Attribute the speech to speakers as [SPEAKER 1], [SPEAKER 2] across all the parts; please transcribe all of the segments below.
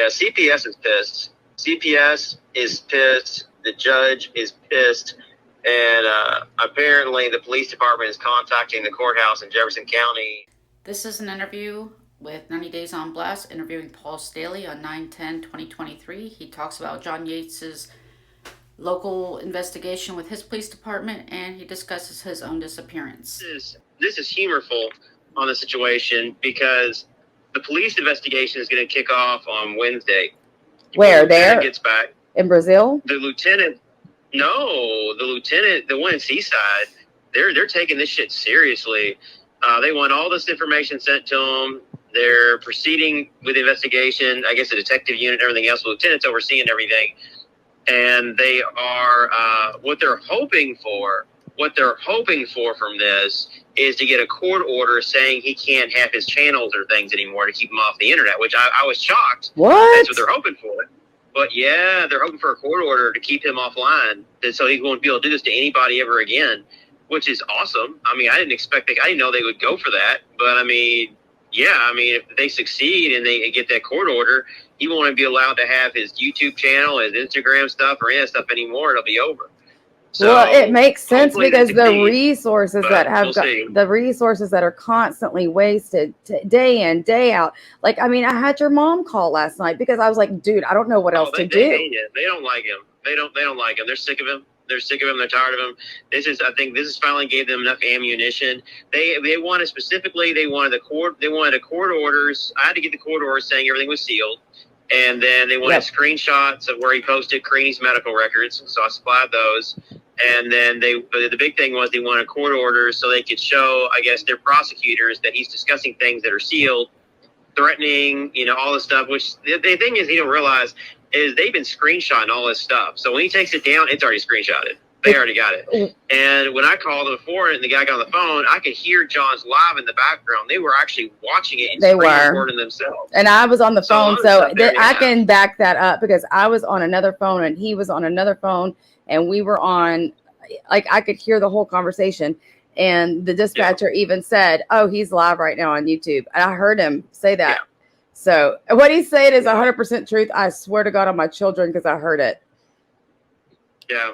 [SPEAKER 1] Yeah, CPS is pissed. CPS is pissed. The judge is pissed. And apparently the police department is contacting the courthouse in Jefferson County.
[SPEAKER 2] This is an interview with 90 Days on Blast, interviewing Paul Staehle on 9/10/2023. He talks about John Yates's local investigation with his police department, and he discusses his own disappearance.
[SPEAKER 1] This is humorful on the situation because the police investigation is going to kick off on Wednesday.
[SPEAKER 3] Where? There?
[SPEAKER 1] Gets back.
[SPEAKER 3] In Brazil?
[SPEAKER 1] The lieutenant, the one in Seaside, they're taking this shit seriously. They want all this information sent to them. They're proceeding with the investigation. I guess the detective unit and everything else. The lieutenant's overseeing everything. And they are, what they're hoping for from this is to get a court order saying he can't have his channels or things anymore to keep him off the internet, which I was shocked.
[SPEAKER 3] What?
[SPEAKER 1] That's what they're hoping for. But yeah, they're hoping for a court order to keep him offline, so he won't be able to do this to anybody ever again, which is awesome. I mean, I didn't know they would go for that, but I mean, yeah, I mean, if they succeed and they get that court order, he won't be allowed to have his YouTube channel, his Instagram stuff, or any of that stuff anymore. It'll be over. So,
[SPEAKER 3] well, it makes sense because the resources that the resources that are constantly wasted day in, day out. Like, I mean, I had your mom call last night because I was like, dude, I don't know what else to do.
[SPEAKER 1] They don't like him. They don't like him. They're sick of him. They're sick of him. They're tired of him. I think this finally gave them enough ammunition. They wanted specifically. They wanted a court orders. I had to get the court orders saying everything was sealed. And then they wanted screenshots of where he posted Creaney's medical records. So I supplied those. And then the big thing was they wanted court orders so they could show, I guess, their prosecutors that he's discussing things that are sealed, threatening, all this stuff, which the thing is he don't realize is they've been screenshotting all this stuff. So when he takes it down, it's already screenshotted. They already got it. And when I called them before and the guy got on the phone, I could hear John's live in the background. They were actually watching it and recording themselves.
[SPEAKER 3] And I was on the phone, so I can back that up because I was on another phone and he was on another phone and we were on, like, I could hear the whole conversation. And the dispatcher even said, oh, he's live right now on YouTube. And I heard him say that. Yeah. So what he said is 100% truth. I swear to God on my children because I heard it.
[SPEAKER 1] Yeah.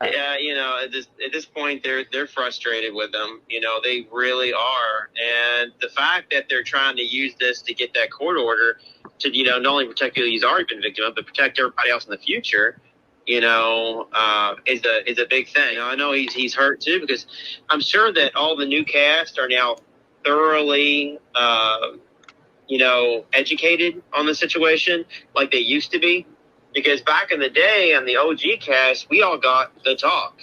[SPEAKER 1] Yeah, at this point, they're frustrated with them. They really are. And the fact that they're trying to use this to get that court order to, not only protect who he's already been victim of, but protect everybody else in the future, is a big thing. I know he's hurt too because I'm sure that all the new cast are now thoroughly, educated on the situation like they used to be. Because back in the day on the OG cast, we all got the talk.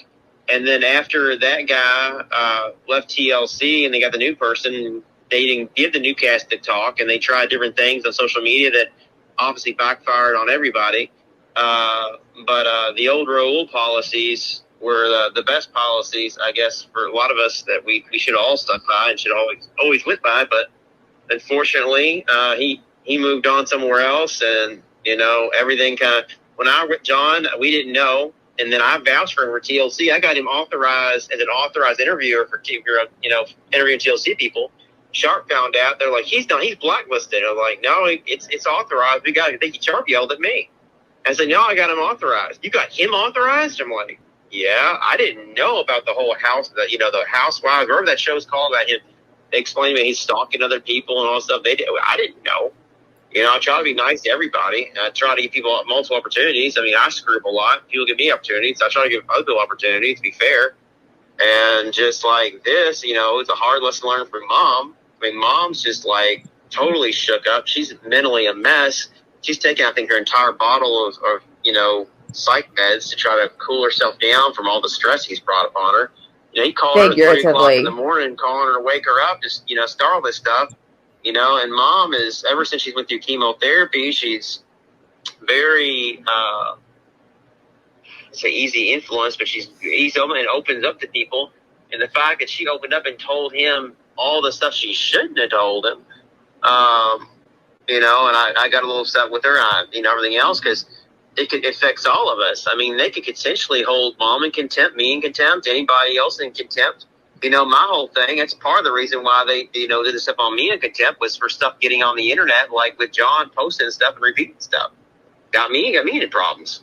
[SPEAKER 1] And then after that guy left TLC and they got the new person, they didn't give the new cast the talk. And they tried different things on social media that obviously backfired on everybody. But the old Raul policies were the best policies, I guess, for a lot of us that we should all stuck by and should always went by. But unfortunately, he moved on somewhere else and, everything kind of, when I with John, we didn't know. And then I vouched for him for TLC. I got him authorized as an authorized interviewer for, interviewing TLC people. Sharp found out. They're like, he's blacklisted. I'm like, no, it's authorized. I think Sharp yelled at me. I said, no, I got him authorized. You got him authorized? I'm like, yeah, I didn't know about the whole house, the housewives, whatever that show's called about him. They explained to me he's stalking other people and all stuff. I didn't know. I try to be nice to everybody. I try to give people multiple opportunities. I mean, I screw up a lot. People give me opportunities. I try to give other people opportunities to be fair. And just like this, it's a hard lesson to learn from Mom. I mean, Mom's just like totally shook up. She's mentally a mess. She's taken, I think, her entire bottle of psych meds to try to cool herself down from all the stress he's brought upon her. He called her at 3 o'clock in the morning, calling her to wake her up, just, start all this stuff. And Mom is, ever since she went through chemotherapy, she's very, say easy influence, but she's easy and opens up to people. And the fact that she opened up and told him all the stuff she shouldn't have told him, and I got a little upset with her on, everything else, because it affects all of us. I mean, they could potentially hold Mom in contempt, me in contempt, anybody else in contempt. My whole thing, it's part of the reason why they, did this stuff on me in contempt was for stuff getting on the internet, like with John posting stuff and repeating stuff. Got me into problems,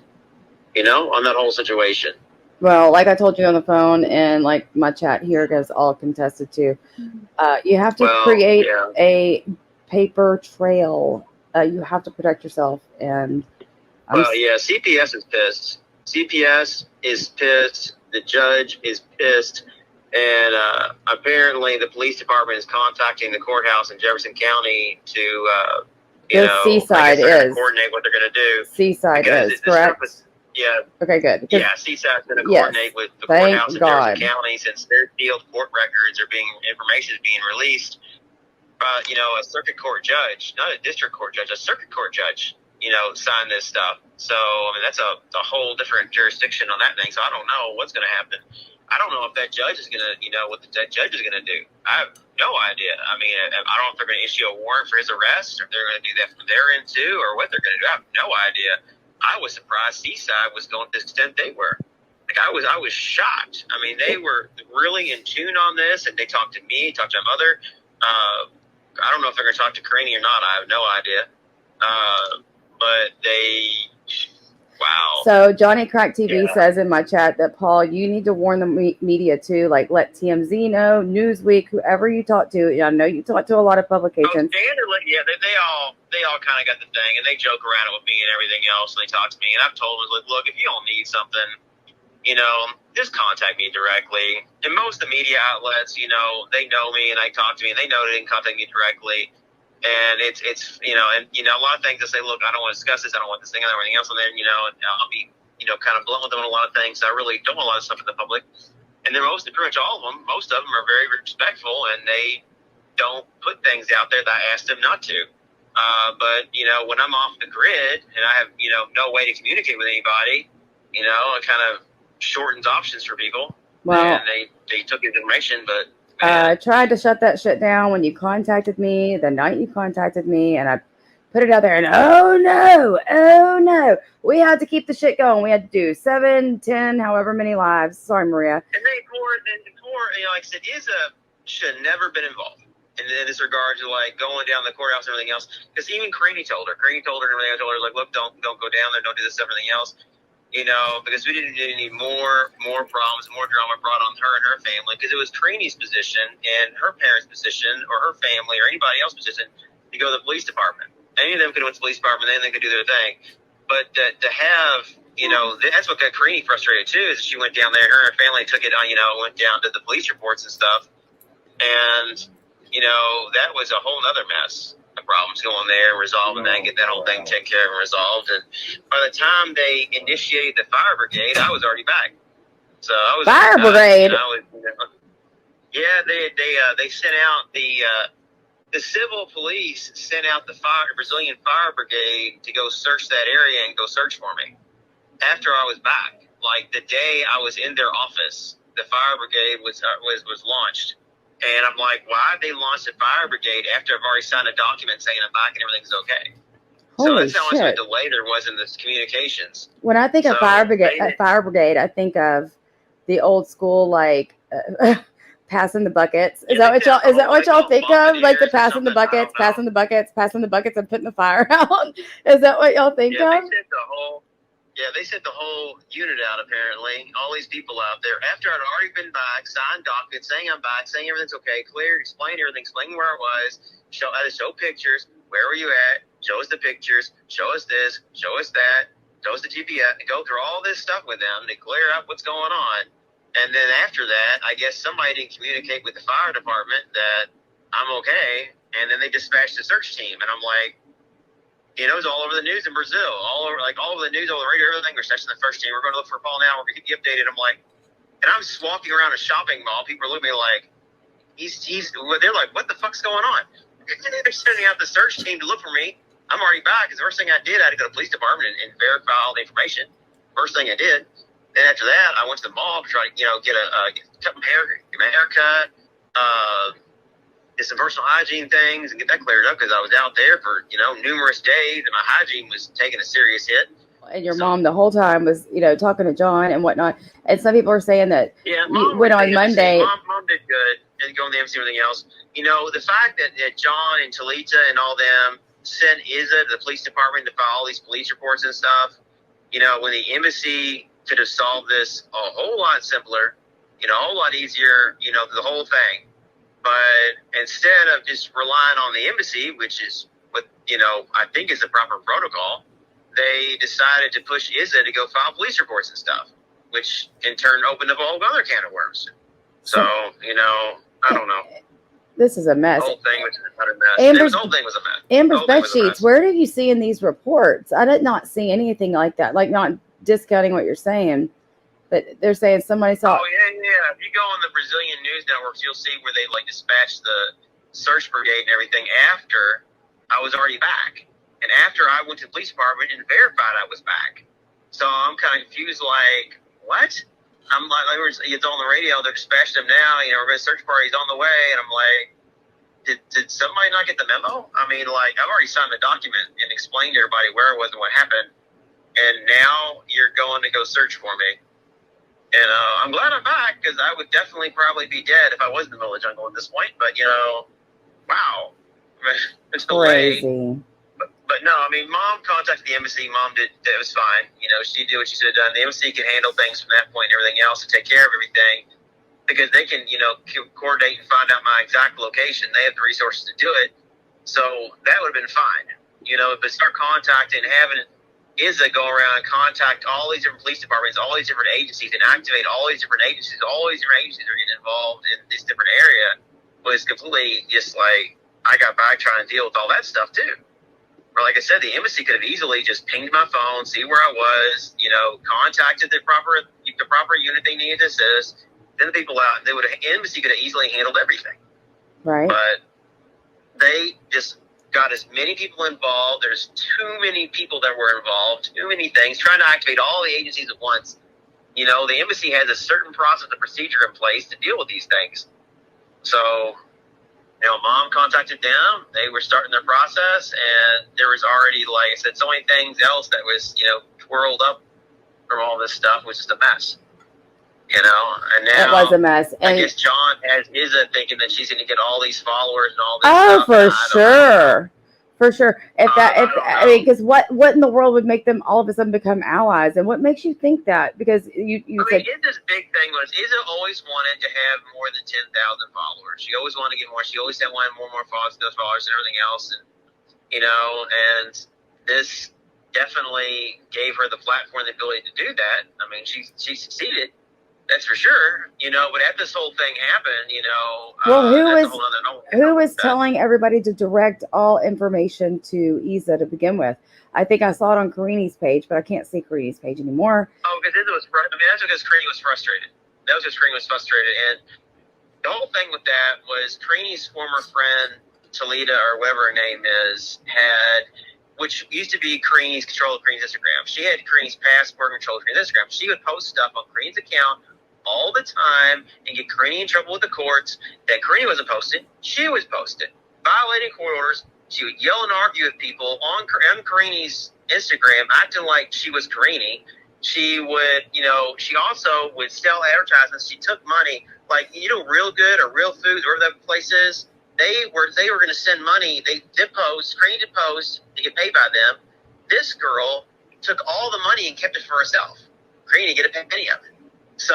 [SPEAKER 1] on that whole situation.
[SPEAKER 3] Well, like I told you on the phone, and like my chat here goes all contested too. You have to create a paper trail. You have to protect yourself. And
[SPEAKER 1] CPS is pissed. CPS is pissed. The judge is pissed. And apparently the police department is contacting the courthouse in Jefferson County to,
[SPEAKER 3] Seaside
[SPEAKER 1] coordinate what they're going to do.
[SPEAKER 3] Seaside is, correct? Okay, good.
[SPEAKER 1] Seaside's going to coordinate with the courthouse in Jefferson County since their sealed court records information is being released. A circuit court judge, not a district court judge, a circuit court judge, signed this stuff. So, that's a whole different jurisdiction on that thing. So I don't know what's going to happen. I don't know if that judge is going to, what that judge is going to do. I have no idea. I don't know if they're going to issue a warrant for his arrest, or if they're going to do that from their end too, or what they're going to do. I have no idea. I was surprised Seaside was going to the extent they were. Like I was shocked. They were really in tune on this, and they talked to me, talked to my mother. I don't know if they're going to talk to Craney or not. I have no idea. But they. Wow.
[SPEAKER 3] So Johnny Crack TV says in my chat that, Paul, you need to warn the media too, like let TMZ know, Newsweek, whoever you talk to. I know you talk to a lot of publications.
[SPEAKER 1] They all kind of got the thing, and they joke around with me and everything else, and they talk to me, and I've told them, look, if you don't need something, just contact me directly. And most of the media outlets, they know me and they talk to me, and they know they didn't contact me directly. And it's a lot of things I say, look, I don't want to discuss this, I don't want this thing and everything else, and then, I'll be, kind of blunt with them on a lot of things. I really don't want a lot of stuff in the public. And then most of them are very respectful, and they don't put things out there that I asked them not to. But, when I'm off the grid and I have, no way to communicate with anybody, it kind of shortens options for people. Well, and they took his information, but
[SPEAKER 3] I tried to shut that shit down when you contacted me, the night you contacted me, and I put it out there, and oh no, we had to keep the shit going. We had to do 7, 10, however many lives. Sorry, Maria.
[SPEAKER 1] And like I said, should have never been involved in this regard to like going down the courthouse and everything else. Because even Craney told her and everything. I told her, like, look, don't go down there, don't do this stuff, everything else. Because we didn't need more problems, more drama brought on her and her family, because it was Craney's position and her parents' position or her family or anybody else's position to go to the police department. Any of them could go to the police department, then they could do their thing. But to have, that's what got Craney frustrated too, is she went down there, her and her family took it on, went down to the police reports and stuff. And, that was a whole other mess. Problems going there and resolving that, get that whole thing taken care of and resolved. And by the time they initiated the fire brigade, I was already back. So I was
[SPEAKER 3] fire brigade.
[SPEAKER 1] They sent out the civil police sent out the Brazilian fire brigade to go search that area and go search for me. After I was back, like the day I was in their office, the fire brigade was launched. And I'm like, why they launched a fire brigade after I've already signed a document saying I'm back and everything's okay? So that's how much of a delay there was in this communications.
[SPEAKER 3] When I think of fire brigade, I think of the old school, like passing the buckets. Is that what y'all think of? Like the passing the buckets, and putting the fire out. Is that what y'all think of?
[SPEAKER 1] They sent the whole unit out, apparently. All these people out there. After I'd already been back, signed documents, saying I'm back, saying everything's okay, cleared, explained everything, explained where I was, show pictures, where were you at, show us the pictures, show us this, show us that, show us the GPS, and go through all this stuff with them to clear up what's going on. And then after that, I guess somebody didn't communicate with the fire department that I'm okay, and then they dispatched the search team. And I'm like, it was all over the news in Brazil, all over the news, all the radio, everything. We're searching the first team. We're going to look for Paul now. We're going to keep you updated. I'm like, and I'm just walking around a shopping mall. People are looking at me like, they're like, what the fuck's going on? They're sending out the search team to look for me. I'm already back. Because the first thing I did, I had to go to the police department and verify all the information. First thing I did. Then after that, I went to the mall to try to, get my haircut, did some personal hygiene things and get that cleared up because I was out there for, numerous days and my hygiene was taking a serious hit.
[SPEAKER 3] And your mom the whole time was, talking to John and whatnot. And some people are saying that
[SPEAKER 1] Mom
[SPEAKER 3] went on Monday.
[SPEAKER 1] Mom did good and going to the embassy and everything else. The fact that John and Talita and all them sent Izza to the police department to file all these police reports and stuff, when the embassy could have solved this a whole lot simpler, a whole lot easier, the whole thing. But instead of just relying on the embassy, which is what, I think is the proper protocol, they decided to push Izza to go file police reports and stuff, which in turn opened up a whole other can of worms. So, I don't know.
[SPEAKER 3] This is a mess.
[SPEAKER 1] The whole thing was a mess. The whole thing was a mess.
[SPEAKER 3] Amber's bed sheets, where did you see in these reports? I did not see anything like that, like not discounting what you're saying, but they're saying somebody saw.
[SPEAKER 1] Oh, yeah. If you go on the Brazilian news networks, you'll see where they dispatched the search brigade and everything after I was already back. And after I went to the police department and verified I was back. So I'm kind of confused, like, what? I'm like, it's on the radio, they're dispatching him now, we're going to search party's on the way, and I'm like, did somebody not get the memo? I mean, like, I've already signed the document and explained to everybody where it was and what happened, and now you're going to go search for me. And I'm glad I'm back, because I would definitely probably be dead if I was in the middle of the jungle at this point, but, wow. It's
[SPEAKER 3] crazy.
[SPEAKER 1] But no, I mean, Mom contacted the embassy. Mom did, it was fine. She did what she should have done. The embassy can handle things from that point and everything else and take care of everything because they can, coordinate and find out my exact location. They have the resources to do it. So that would have been fine. But start contacting, having Izza go around and contact all these different police departments, all these different agencies, and activate all these different agencies. All these different agencies are getting involved in this different area was completely just like, I got back trying to deal with all that stuff too. Or like I said, the embassy could have easily just pinged my phone, see where I was, contacted the proper unit they needed to assist, send the people out. The embassy could have easily handled everything.
[SPEAKER 3] Right.
[SPEAKER 1] But they just got as many people involved. There's too many people that were involved, too many things, trying to activate all the agencies at once. The embassy has a certain process and procedure in place to deal with these things. So, Mom contacted them. They were starting their process, and there was already, like I said, so many things else that was, twirled up from all this stuff, which is a mess. And now
[SPEAKER 3] it was a mess. And
[SPEAKER 1] I guess John has Izza thinking that she's going to get all these followers and all this stuff.
[SPEAKER 3] For sure. For sure. Because what in the world would make them all of a sudden become allies? And what makes you think that? Because you said
[SPEAKER 1] Izza's big thing was Izza always wanted to have more than 10,000 followers. She always wanted to get more. She always had wanted more followers, those followers, and everything else. And and this definitely gave her the platform, the ability to do that. I mean, she succeeded. That's for sure, but after this whole thing happened,
[SPEAKER 3] who was telling everybody to direct all information to Izza to begin with? I think I saw it on Karini's page, but I can't see Karini's page anymore.
[SPEAKER 1] Oh, because that's because Karini was frustrated. That was because Karini was frustrated. And the whole thing with that was Karini's former friend, Talita, or whatever her name is, which used to be Karini's control of Karini's Instagram. She had Karini's passport control of Karini's Instagram. She would post stuff on Karini's account all the time and get Karini in trouble with the courts that Karini wasn't posting. She was posting, violating court orders. She would yell and argue with people on Karini's Instagram, acting like she was Karini. She would, she also would sell advertisements. She took money, like, Real Good or Real Foods, wherever that place is. They were going to send money. They did post, Karini did post to get paid by them. This girl took all the money and kept it for herself. Karini didn't get a penny of it. So,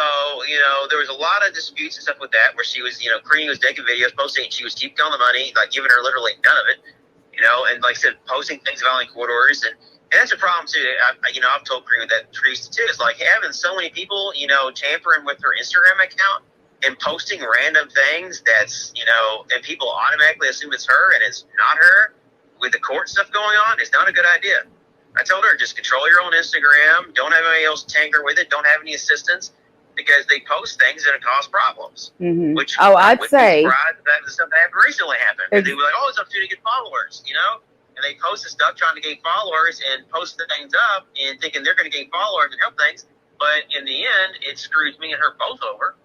[SPEAKER 1] there was a lot of disputes and stuff with that where she was, Karini was making videos, posting, and she was keeping all the money, like giving her literally none of it, and like I said, posting things violating court orders. And that's a problem too. I've told Karini that Teresa too, is like having so many people, tampering with her Instagram account and posting random things that's, and people automatically assume it's her and it's not her with the court stuff going on. It's not a good idea. I told her, just control your own Instagram. Don't have anybody else tanker with it. Don't have any assistants. Because they post things and it cause problems.
[SPEAKER 3] Mm-hmm.
[SPEAKER 1] Which
[SPEAKER 3] I'd say
[SPEAKER 1] that the stuff that happened recently happened. They were like, it's up to you to get followers, and they post the stuff trying to gain followers and post the things up and thinking they're going to gain followers and help things. But in the end, it screws me and her both over.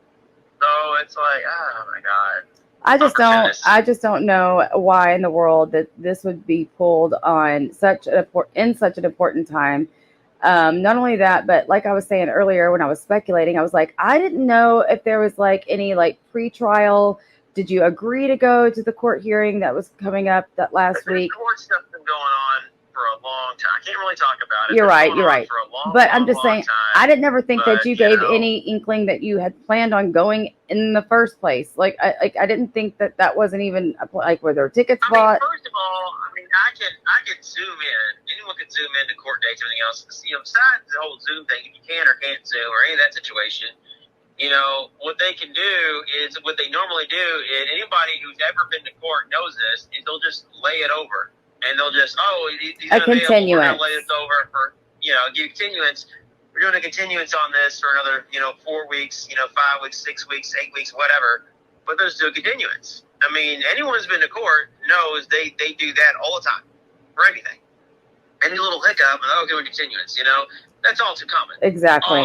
[SPEAKER 1] So it's like, oh my God.
[SPEAKER 3] I just don't know why in the world that this would be pulled on such an important time. Not only that, but like I was saying earlier when I was speculating, I was like, I didn't know if there was like any like pre-trial. Did you agree to go to the court hearing that was coming up that last week?
[SPEAKER 1] Court stuff's been going on for a long time. I can't really talk about it.
[SPEAKER 3] You're right. You're right.
[SPEAKER 1] For a long,
[SPEAKER 3] but
[SPEAKER 1] long,
[SPEAKER 3] I'm just saying,
[SPEAKER 1] time,
[SPEAKER 3] I didn't ever think that you gave
[SPEAKER 1] know,
[SPEAKER 3] any inkling that you had planned on going in the first place. Like, I didn't think that that wasn't even like were there tickets bought.
[SPEAKER 1] First of all, I can zoom in. Anyone can zoom in to court dates and everything else. Besides the whole Zoom thing, if you can or can't Zoom or any of that situation, what they can do is what they normally do. And anybody who's ever been to court knows this is they'll just lay it over. And they'll just, he's
[SPEAKER 3] a continuance.
[SPEAKER 1] We're going to lay this over for, give continuance. We're doing a continuance on this for another, 4 weeks, 5 weeks, 6 weeks, 8 weeks, whatever. But there's a continuance. Anyone who's been to court knows they do that all the time for anything. Any little hiccup, and give a continuance, that's all too common.
[SPEAKER 3] Exactly.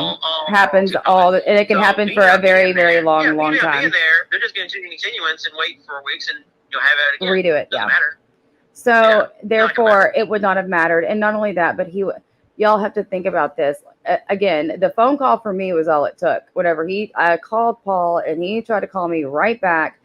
[SPEAKER 3] Happens
[SPEAKER 1] all
[SPEAKER 3] and it can happen for a very, very long time.
[SPEAKER 1] Being there, they're just going to do continuance and wait 4 weeks and have it again.
[SPEAKER 3] Redo it.
[SPEAKER 1] Doesn't matter.
[SPEAKER 3] So therefore, it would not have mattered. And not only that, but y'all have to think about this. Again, the phone call for me was all it took. I called Paul and he tried to call me right back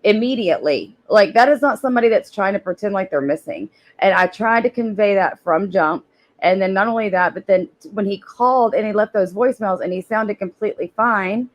[SPEAKER 3] immediately. Like, that is not somebody that's trying to pretend like they're missing. And I tried to convey that from jump. And then not only that, but then when he called and he left those voicemails and he sounded completely fine,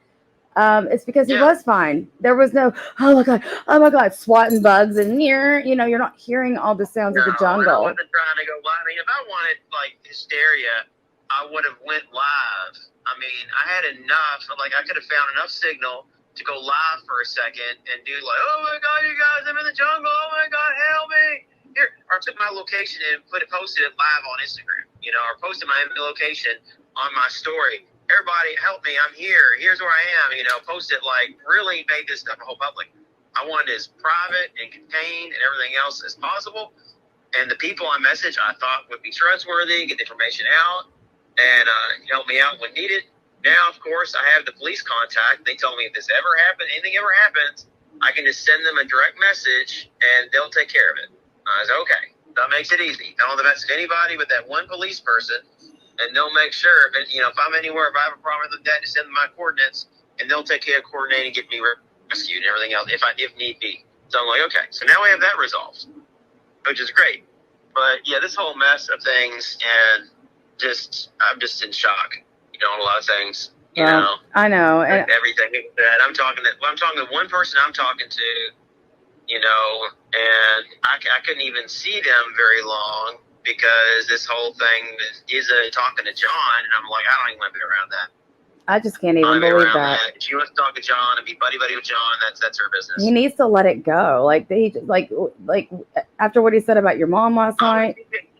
[SPEAKER 3] it's because he was fine. There was no, oh my God, swatting bugs and you're not hearing all the sounds of the jungle.
[SPEAKER 1] I wasn't trying to go live. If I wanted like hysteria, I would have went live. I had enough. I could have found enough signal to go live for a second and do like, oh my God, you guys, I'm in the jungle. Oh my God, help me. Here, or took my location and posted it live on Instagram, or posted my location on my story. Everybody help me, I'm here. Here's where I am, post it, really made this stuff a whole public. I wanted it as private and contained and everything else as possible. And the people I messaged, I thought would be trustworthy, get the information out, and help me out when needed. Now, of course, I have the police contact. They told me if this ever happens, anything ever happens, I can just send them a direct message and they'll take care of it. I was okay. That makes it easy. Don't have to message anybody but that one police person. And they'll make sure, if I'm anywhere, if I have a problem with that, just send them my coordinates, and they'll take care of coordinating, get me rescued and everything else, if need be. So I'm like, okay. So now we have that resolved, which is great. But yeah, this whole mess of things, and I'm just in shock. On a lot of things.
[SPEAKER 3] I know, and
[SPEAKER 1] everything that I'm talking to one person I'm talking to, and I couldn't even see them very long. Because this whole thing is talking to John, and I'm like, I don't even want to be around that.
[SPEAKER 3] I just can't even believe that.
[SPEAKER 1] If she wants to talk to John and be buddy with John, that's her business.
[SPEAKER 3] He needs to let it go. Like after what he said about your mom last night.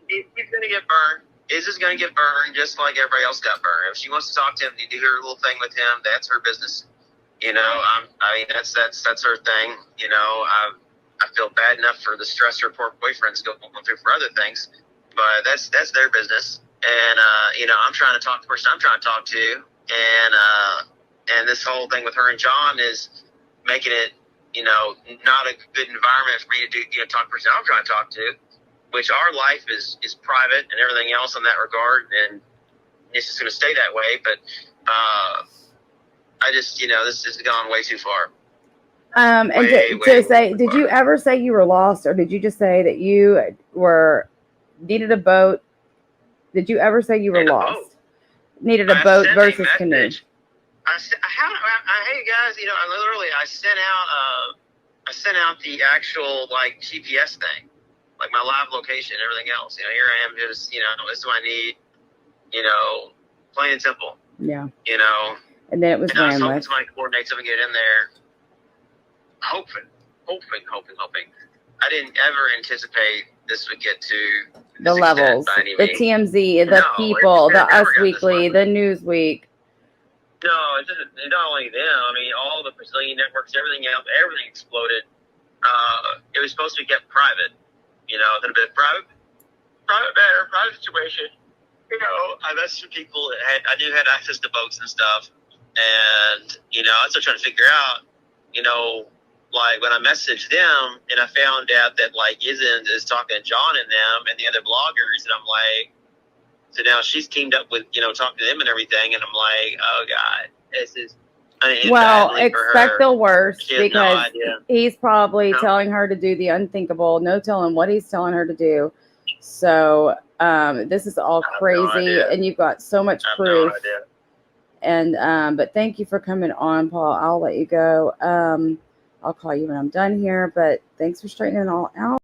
[SPEAKER 1] He's gonna get burned. Is gonna get burned just like everybody else got burned. If she wants to talk to him, to do her little thing with him, that's her business. That's her thing. I feel bad enough for the stress her poor boyfriend's going through for other things. But that's their business, and I'm trying to talk to the person I'm trying to talk to, and this whole thing with her and John is making it, not a good environment for me to do, talk to the person I'm trying to talk to, which our life is private and everything else in that regard, and it's just going to stay that way. But I just, this has gone way too far.
[SPEAKER 3] Did you ever say you were lost, or did you just say that you needed a boat? Did you ever say you were lost? Needed a boat versus canoe.
[SPEAKER 1] Hey guys, I sent out the actual GPS thing, my live location, everything else. Here I am, just this is what I need. Plain and simple.
[SPEAKER 3] Yeah.
[SPEAKER 1] And
[SPEAKER 3] then it was ran
[SPEAKER 1] with.
[SPEAKER 3] with.
[SPEAKER 1] Somebody coordinates them and get in there. Hoping. I didn't ever anticipate this would get to
[SPEAKER 3] the levels, the TMZ, the people, the Us Weekly, the Newsweek.
[SPEAKER 1] No, it's not only them. All the Brazilian networks, everything else, everything exploded. It was supposed to be kept private. A bit private matter, private situation. I messaged some people that I knew had access to boats and stuff, and I was still trying to figure out, when I messaged them and I found out that Izen is talking to John and them and the other bloggers, and I'm like, So now she's teamed up with, talking to them and everything. And I'm like, oh God, this is,
[SPEAKER 3] Well,
[SPEAKER 1] badly for
[SPEAKER 3] expect
[SPEAKER 1] her.
[SPEAKER 3] the worst
[SPEAKER 1] She has no
[SPEAKER 3] because
[SPEAKER 1] idea.
[SPEAKER 3] he's probably
[SPEAKER 1] No.
[SPEAKER 3] telling her to do the unthinkable, no telling what he's telling her to do. So this is all
[SPEAKER 1] I have no
[SPEAKER 3] crazy,
[SPEAKER 1] idea.
[SPEAKER 3] and you've got so much
[SPEAKER 1] I have
[SPEAKER 3] proof.
[SPEAKER 1] no idea.
[SPEAKER 3] And but thank you for coming on, Paul. I'll let you go. I'll call you when I'm done here, but thanks for straightening it all out.